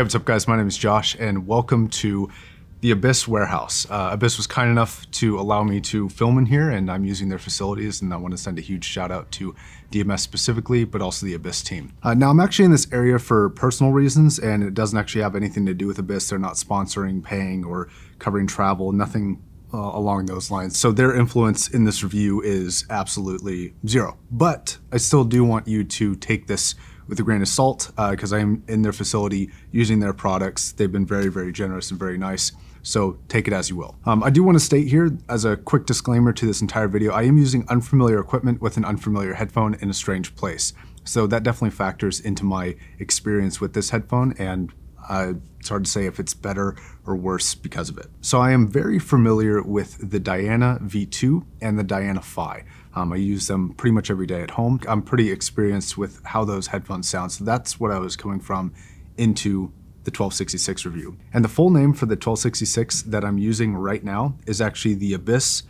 what's up guys? My name is Josh and welcome to the Abyss warehouse. Abyss was kind enough to allow me to film in here and I'm using their facilities, and I want to send a huge shout out to DMS specifically, but also the Abyss team. Now I'm actually in this area for personal reasons and it doesn't actually have anything to do with Abyss. They're not sponsoring, paying, or covering travel, nothing along those lines. So their influence in this review is absolutely zero. But I still do want you to take this with a grain of salt because I am in their facility using their products. They've been very, very generous and very nice. So take it as you will. I do want to state here as a quick disclaimer to this entire video, I am using unfamiliar equipment with an unfamiliar headphone in a strange place. So that definitely factors into my experience with this headphone, and it's hard to say if it's better or worse because of it. So I am very familiar with the Diana V2 and the Diana Phi. I use them pretty much every day at home. I'm pretty experienced with how those headphones sound, so that's what I was coming from into the 1266 review. And the full name for the 1266 that I'm using right now is actually the Abyss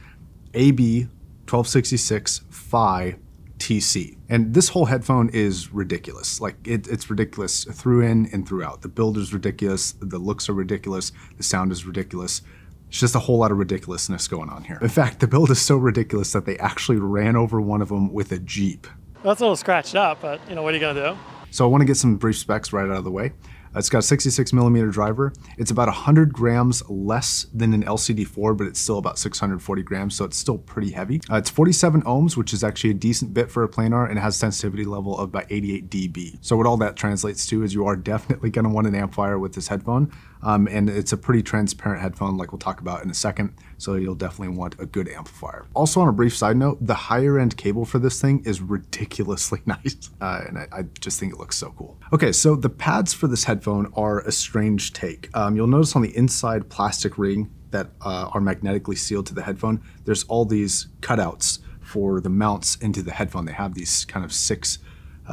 AB 1266 Phi TC. And this whole headphone is ridiculous. Like it's ridiculous through in and throughout. The build is ridiculous, the looks are ridiculous, the sound is ridiculous. It's just a whole lot of ridiculousness going on here. In fact, the build is so ridiculous that they actually ran over one of them with a Jeep. Well, that's a little scratched up, but you know, what are you gonna do? So I want to get some brief specs right out of the way. It's got a 66mm driver. It's about 100 grams less than an LCD4, but it's still about 640 grams, so it's still pretty heavy. It's 47 ohms, which is actually a decent bit for a planar, and it has sensitivity level of about 88 dB. So what all that translates to is you are definitely going to want an amplifier with this headphone, and it's a pretty transparent headphone like we'll talk about in a second, so you'll definitely want a good amplifier. Also, on a brief side note, the higher end cable for this thing is ridiculously nice, and I just think it looks so cool. Okay, so the pads for this headphone are a strange take. You'll notice on the inside plastic ring that are magnetically sealed to the headphone, there's all these cutouts for the mounts into the headphone. They have these kind of 6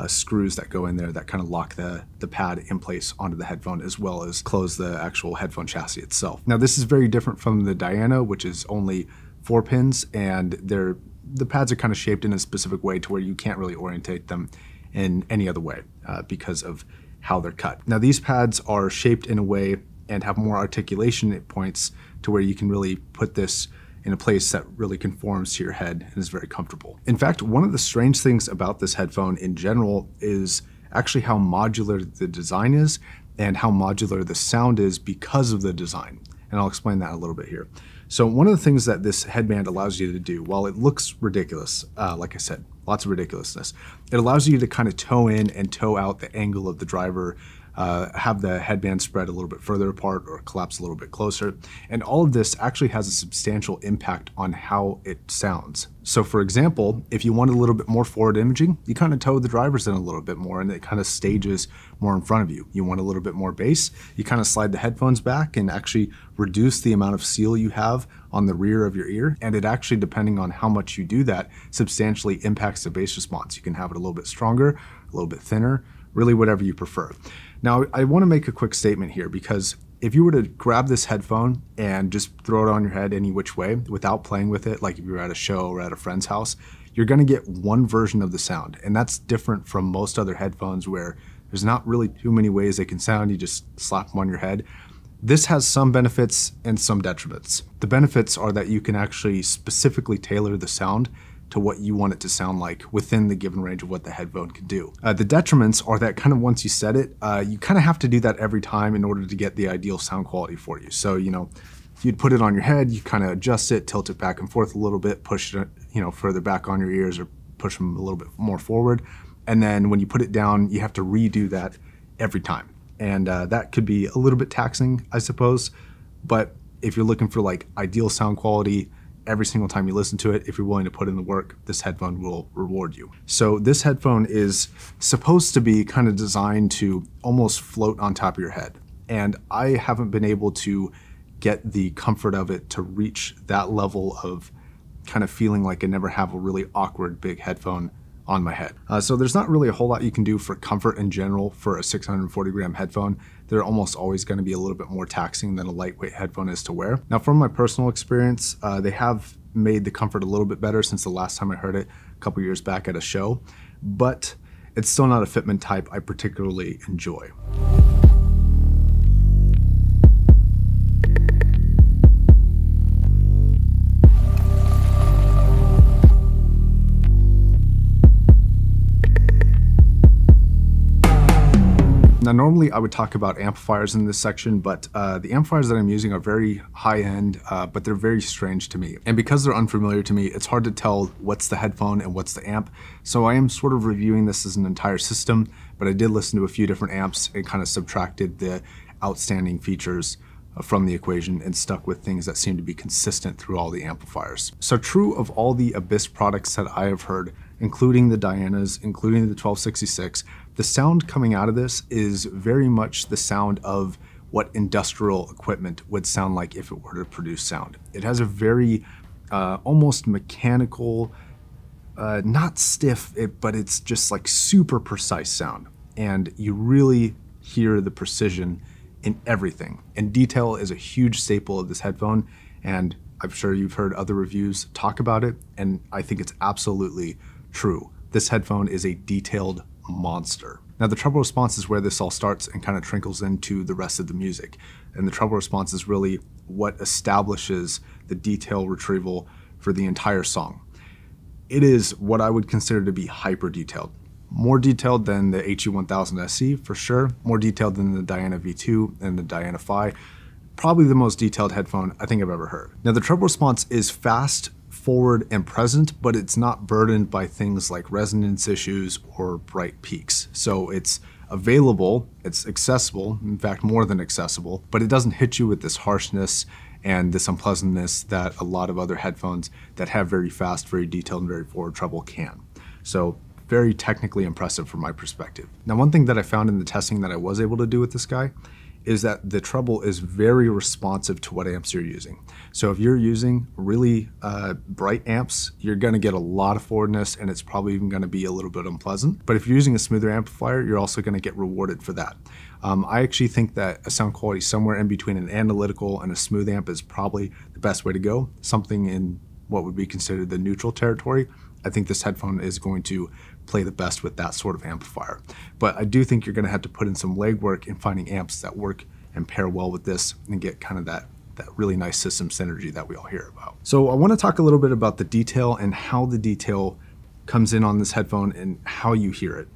screws that go in there that kind of lock the pad in place onto the headphone, as well as close the actual headphone chassis itself. Now this is very different from the Diana, which is only 4 pins, and the pads are kind of shaped in a specific way to where you can't really orientate them in any other way because of how they're cut. Now these pads are shaped in a way and have more articulation at points to where you can really put this in a place that really conforms to your head and is very comfortable. In fact, one of the strange things about this headphone in general is actually how modular the design is and how modular the sound is because of the design. And I'll explain that a little bit here. So one of the things that this headband allows you to do, while it looks ridiculous, like I said, lots of ridiculousness, it allows you to kind of toe in and toe out the angle of the driver, have the headband spread a little bit further apart or collapse a little bit closer. And all of this actually has a substantial impact on how it sounds. So for example, if you want a little bit more forward imaging, you kind of toe the drivers in a little bit more and it kind of stages more in front of you. You want a little bit more bass, you kind of slide the headphones back and actually reduce the amount of seal you have on the rear of your ear. And it actually, depending on how much you do that, substantially impacts the bass response. You can have it a little bit stronger, a little bit thinner, really whatever you prefer. Now, I want to make a quick statement here, because if you were to grab this headphone and just throw it on your head any which way without playing with it, like if you were at a show or at a friend's house, you're going to get one version of the sound. And that's different from most other headphones where there's not really too many ways they can sound. You just slap them on your head. This has some benefits and some detriments. The benefits are that you can actually specifically tailor the sound to what you want it to sound like within the given range of what the headphone can do. The detriments are that kind of once you set it, you kind of have to do that every time in order to get the ideal sound quality for you. So, you know, if you'd put it on your head, you kind of adjust it, tilt it back and forth a little bit, push it, you know, further back on your ears or push them a little bit more forward. And then when you put it down, you have to redo that every time. And that could be a little bit taxing, I suppose. But if you're looking for like ideal sound quality, every single time you listen to it, if you're willing to put in the work, this headphone will reward you. So this headphone is supposed to be kind of designed to almost float on top of your head. And I haven't been able to get the comfort of it to reach that level of kind of feeling like I never have a really awkward big headphone on my head. So there's not really a whole lot you can do for comfort in general for a 640 gram headphone. They're almost always going to be a little bit more taxing than a lightweight headphone is to wear. Now, from my personal experience, they have made the comfort a little bit better since the last time I heard it a couple years back at a show, but it's still not a fitment type I particularly enjoy. Now, normally I would talk about amplifiers in this section, but the amplifiers that I'm using are very high-end, but they're very strange to me. And because they're unfamiliar to me, it's hard to tell what's the headphone and what's the amp. So I am sort of reviewing this as an entire system, but I did listen to a few different amps and kind of subtracted the outstanding features from the equation and stuck with things that seem to be consistent through all the amplifiers. So true of all the Abyss products that I have heard, including the Dianas, including the 1266, the sound coming out of this is very much the sound of what industrial equipment would sound like if it were to produce sound. It has a very almost mechanical, not stiff, but it's just like super precise sound. And you really hear the precision in everything. And detail is a huge staple of this headphone, and I'm sure you've heard other reviews talk about it, and I think it's absolutely true. This headphone is a detailed monster. Now, the treble response is where this all starts and kind of trickles into the rest of the music. And the treble response is really what establishes the detail retrieval for the entire song. It is what I would consider to be hyper detailed. More detailed than the HU1000 SE for sure, more detailed than the Diana V2 and the Diana Phi. Probably the most detailed headphone I think I've ever heard. Now, the treble response is fast, forward, and present, but it's not burdened by things like resonance issues or bright peaks. So it's available, it's accessible, in fact more than accessible, but it doesn't hit you with this harshness and this unpleasantness that a lot of other headphones that have very fast, very detailed, and very forward treble can. So very technically impressive from my perspective. Now, one thing that I found in the testing that I was able to do with this guy is that the treble is very responsive to what amps you're using. So if you're using really bright amps, you're gonna get a lot of forwardness, and it's probably even gonna be a little bit unpleasant. But if you're using a smoother amplifier, you're also gonna get rewarded for that. I actually think that a sound quality somewhere in between an analytical and a smooth amp is probably the best way to go. Something in what would be considered the neutral territory. I think this headphone is going to play the best with that sort of amplifier. But I do think you're gonna have to put in some legwork in finding amps that work and pair well with this and get kind of that really nice system synergy that we all hear about. So I wanna talk a little bit about the detail and how the detail comes in on this headphone and how you hear it.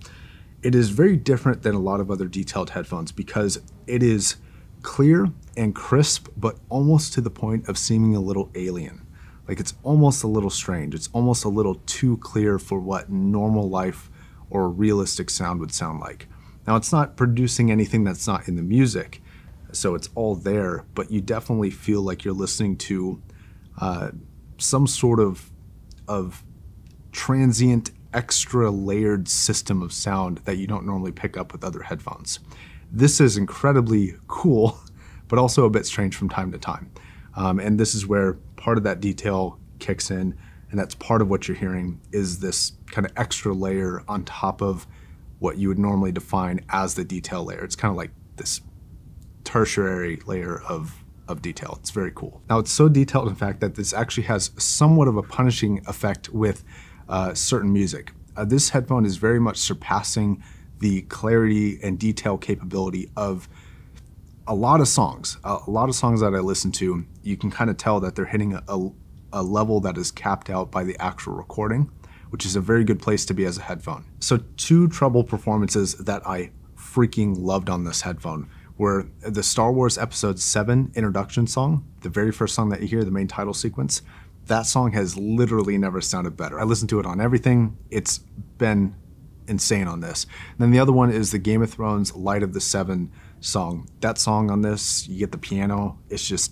It is very different than a lot of other detailed headphones because it is clear and crisp, but almost to the point of seeming a little alien. Like it's almost a little strange. It's almost a little too clear for what normal life or realistic sound would sound like. Now, it's not producing anything that's not in the music, so it's all there, but you definitely feel like you're listening to some sort of transient, extra layered system of sound that you don't normally pick up with other headphones. This is incredibly cool, but also a bit strange from time to time. And this is where part of that detail kicks in, and that's part of what you're hearing is this kind of extra layer on top of what you would normally define as the detail layer. It's kind of like this tertiary layer of detail. It's very cool. Now, it's so detailed, in fact, that this actually has somewhat of a punishing effect with certain music. This headphone is very much surpassing the clarity and detail capability of a lot of songs. A lot of songs that I listen to, you can kind of tell that they're hitting a level that is capped out by the actual recording, which is a very good place to be as a headphone. So two treble performances that I freaking loved on this headphone were the Star Wars Episode 7 introduction song, the very first song that you hear, the main title sequence. That song has literally never sounded better. I listened to it on everything. It's been insane on this. And then the other one is the Game of Thrones Light of the Seven song. That song on this, you get the piano, it's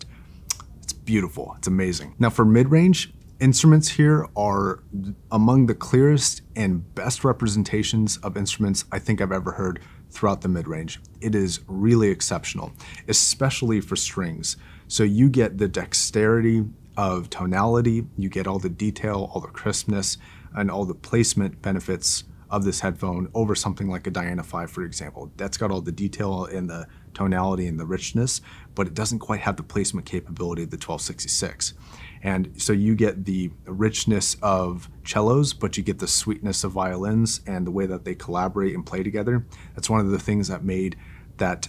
beautiful, it's amazing. Now for mid-range, instruments here are among the clearest and best representations of instruments I think I've ever heard throughout the mid-range. It is really exceptional, especially for strings. So you get the dexterity of tonality, you get all the detail, all the crispness, and all the placement benefits of this headphone over something like a Diana Phi, for example. That's got all the detail and the tonality and the richness, but it doesn't quite have the placement capability of the 1266. And so you get the richness of cellos, but you get the sweetness of violins and the way that they collaborate and play together. That's one of the things that made that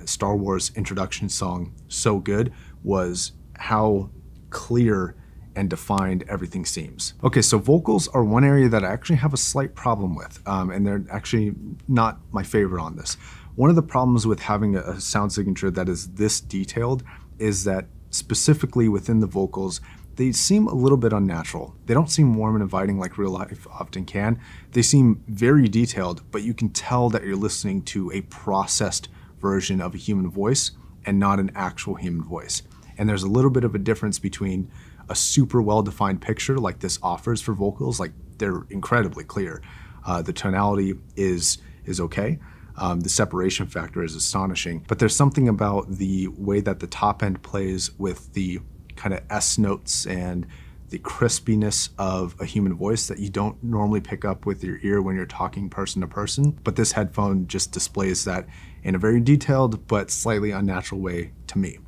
Star Wars introduction song so good, was how clear and defined everything seems. Okay, so vocals are one area that I actually have a slight problem with, and they're actually not my favorite on this. One of the problems with having a sound signature that is this detailed is that specifically within the vocals, they seem a little bit unnatural. They don't seem warm and inviting like real life often can. They seem very detailed, but you can tell that you're listening to a processed version of a human voice and not an actual human voice. And there's a little bit of a difference between a super well-defined picture like this offers for vocals, like they're incredibly clear. The tonality is okay. The separation factor is astonishing, but there's something about the way that the top end plays with the kind of S notes and the crispiness of a human voice that you don't normally pick up with your ear when you're talking person to person. But this headphone just displays that in a very detailed but slightly unnatural way to me.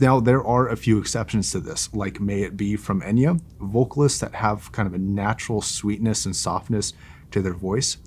Now, there are a few exceptions to this, like May It Be from Enya, vocalists that have kind of a natural sweetness and softness to their voice,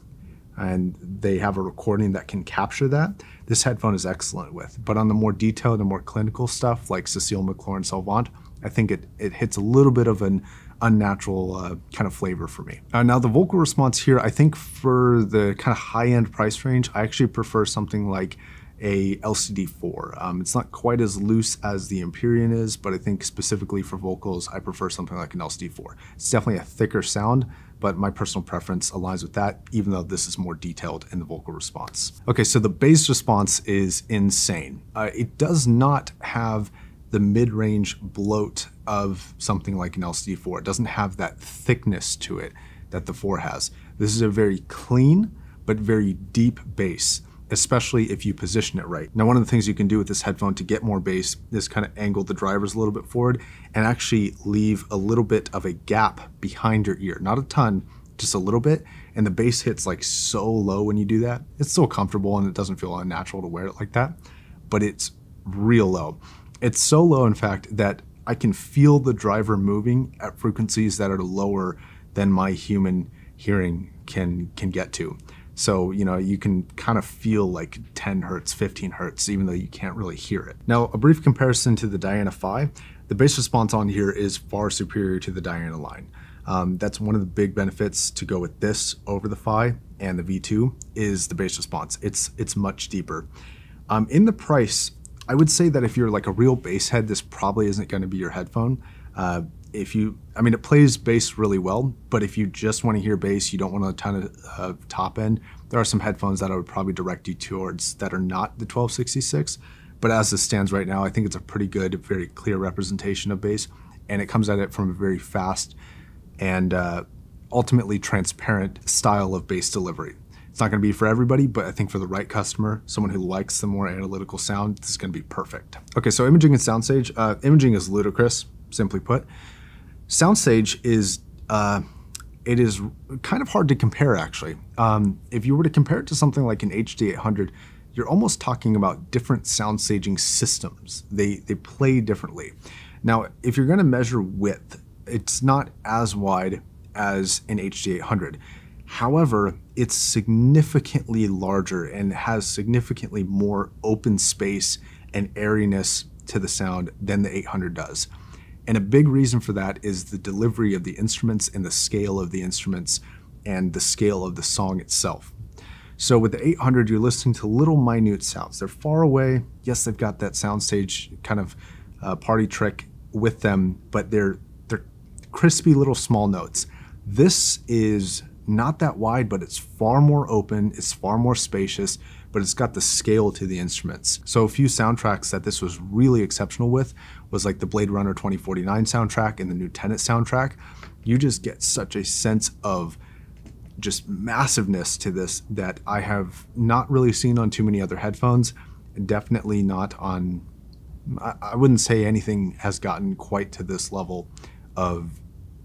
and they have a recording that can capture that. This headphone is excellent with. But on the more detailed and more clinical stuff like Cecile McLaurin Salvant, I think it hits a little bit of an unnatural kind of flavor for me. Now the vocal response here, I think for the kind of high-end price range, I actually prefer something like a LCD4. It's not quite as loose as the Empyrean is, but I think specifically for vocals, I prefer something like an LCD4. It's definitely a thicker sound, but my personal preference aligns with that, even though this is more detailed in the vocal response. Okay, so the bass response is insane. It does not have the mid-range bloat of something like an LCD4. It doesn't have that thickness to it that the 4 has. This is a very clean, but very deep bass, especially if you position it right. Now, one of the things you can do with this headphone to get more bass is kind of angle the drivers a little bit forward and actually leave a little bit of a gap behind your ear. Not a ton, just a little bit. And the bass hits like so low when you do that. It's still comfortable and it doesn't feel unnatural to wear it like that, but it's real low. It's so low, in fact, that I can feel the driver moving at frequencies that are lower than my human hearing can get to. So, you know, you can kind of feel like 10 hertz, 15 hertz, even though you can't really hear it. Now, a brief comparison to the Diana Phi, the bass response on here is far superior to the Diana line. That's one of the big benefits to go with this over the Phi and the V2 is the bass response. It's much deeper. In the price, I would say that if you're like a real bass head, this probably isn't going to be your headphone. It plays bass really well, but if you just want to hear bass, you don't want a ton of top end, there are some headphones that I would probably direct you towards that are not the 1266. But as this stands right now, I think it's a pretty good, very clear representation of bass, and it comes at it from a very fast and ultimately transparent style of bass delivery. It's not going to be for everybody, but I think for the right customer, someone who likes the more analytical sound, this is going to be perfect. Okay, so imaging and Soundstage. Imaging is ludicrous, simply put. Soundstage is it is kind of hard to compare, actually. If you were to compare it to something like an HD800, you're almost talking about different sound staging systems. They play differently. Now, if you're going to measure width, it's not as wide as an HD800. However, it's significantly larger and has significantly more open space and airiness to the sound than the 800 does. And a big reason for that is the delivery of the instruments and the scale of the instruments and the scale of the song itself. So with the 800, you're listening to little minute sounds. They're far away. Yes, they've got that soundstage kind of party trick with them, but they're crispy little small notes. This is not that wide, but it's far more open, it's far more spacious, but it's got the scale to the instruments. So a few soundtracks that this was really exceptional with was like the Blade Runner 2049 soundtrack and the new Tenet soundtrack. You just get such a sense of just massiveness to this that I have not really seen on too many other headphones, and definitely not on, I wouldn't say anything has gotten quite to this level of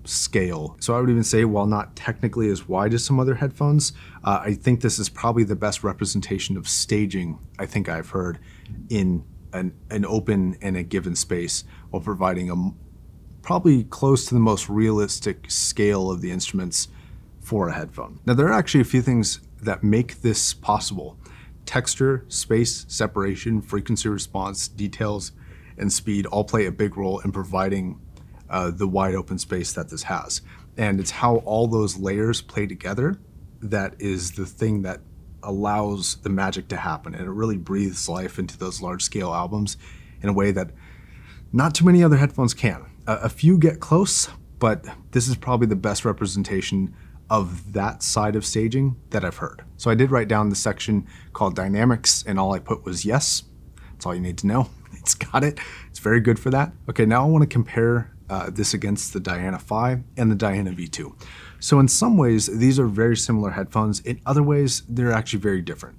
scale. So I would even say, while not technically as wide as some other headphones, I think this is probably the best representation of staging I think I've heard in an open and a given space, while providing a probably close to the most realistic scale of the instruments for a headphone. Now, there are actually a few things that make this possible. Texture, space, separation, frequency response, details, and speed all play a big role in providing the wide open space that this has. And it's how all those layers play together that is the thing that allows the magic to happen, and it really breathes life into those large scale albums in a way that not too many other headphones can. A few get close, but this is probably the best representation of that side of staging that I've heard. So I did write down the section called Dynamics, and all I put was yes. That's all you need to know. It's got it. It's very good for that. Okay, now I want to compare this against the Diana Phi and the Diana V2. So in some ways, these are very similar headphones. In other ways, they're actually very different.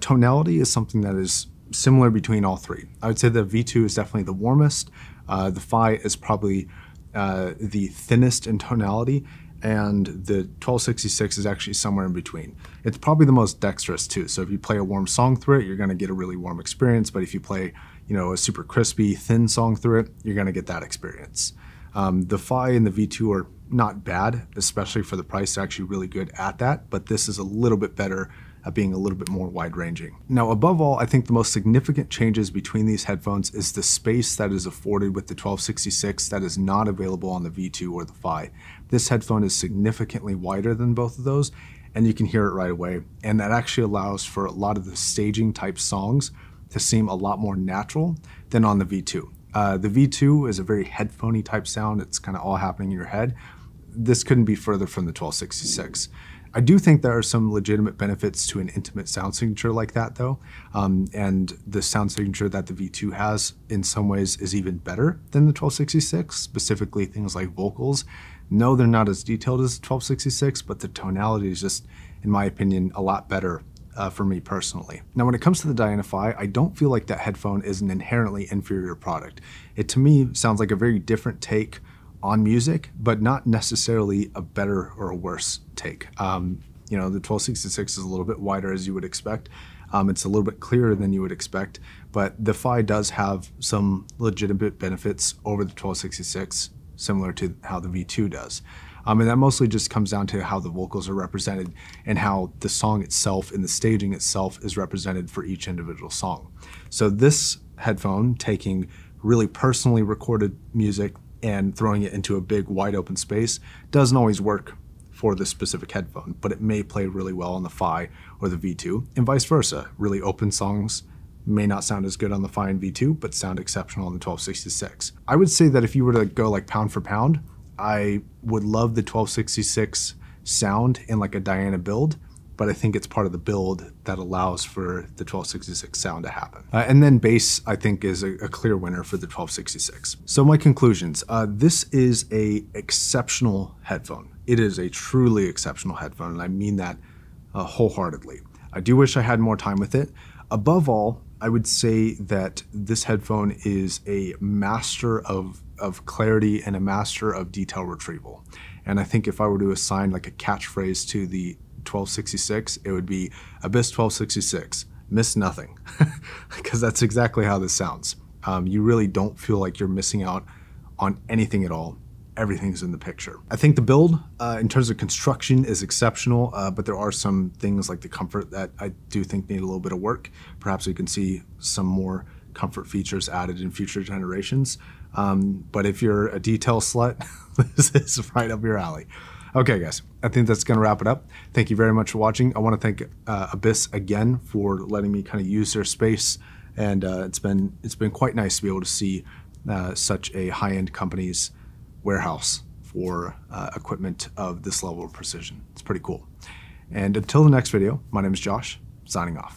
Tonality is something that is similar between all three. I would say the V2 is definitely the warmest. The Phi is probably the thinnest in tonality, and the 1266 is actually somewhere in between. It's probably the most dexterous too. So if you play a warm song through it, you're gonna get a really warm experience. But if you play, a super crispy, thin song through it, you're gonna get that experience. The Phi and the V2 are not bad, especially for the price. They're actually really good at that, but this is a little bit better at being a little bit more wide-ranging. Now, above all, I think the most significant changes between these headphones is the space that is afforded with the 1266 that is not available on the V2 or the Phi. This headphone is significantly wider than both of those, and you can hear it right away. And that actually allows for a lot of the staging type songs to seem a lot more natural than on the V2. The V2 is a very headphoney type sound. It's kind of all happening in your head. This couldn't be further from the 1266. I do think there are some legitimate benefits to an intimate sound signature like that though. And the sound signature that the V2 has in some ways is even better than the 1266, specifically things like vocals. No, they're not as detailed as the 1266, but the tonality is just, in my opinion, a lot better for me personally. Now, when it comes to the Diana Phi, I don't feel like that headphone is an inherently inferior product. It to me sounds like a very different take on music, but not necessarily a better or a worse take. The 1266 is a little bit wider as you would expect. It's a little bit clearer than you would expect, but the Phi does have some legitimate benefits over the 1266, similar to how the V2 does. And that mostly just comes down to how the vocals are represented and how the song itself and the staging itself is represented for each individual song. So this headphone, taking really personally recorded music and throwing it into a big wide open space, doesn't always work for this specific headphone, but it may play really well on the Phi or the V2, and vice versa. Really open songs may not sound as good on the Phi and V2, but sound exceptional on the 1266. I would say that if you were to go like pound for pound, I would love the 1266 sound in like a Diana build, but I think it's part of the build that allows for the 1266 sound to happen. And then bass, I think, is a clear winner for the 1266. So my conclusions, this is a exceptional headphone. It is a truly exceptional headphone, and I mean that wholeheartedly. I do wish I had more time with it. Above all, I would say that this headphone is a master of clarity and a master of detail retrieval. And I think if I were to assign like a catchphrase to the 1266, it would be Abyss 1266, miss nothing, because that's exactly how this sounds. You really don't feel like you're missing out on anything at all. Everything's in the picture. I think the build, in terms of construction, is exceptional, but there are some things like the comfort that I do think need a little bit of work. Perhaps we can see some more comfort features added in future generations. But if you're a detail slut, this is right up your alley. Okay, guys, I think that's gonna wrap it up. Thank you very much for watching. I wanna thank Abyss again for letting me kind of use their space. And it's been quite nice to be able to see such a high-end company's warehouse for equipment of this level of precision. It's pretty cool. And until the next video, my name is Josh, signing off.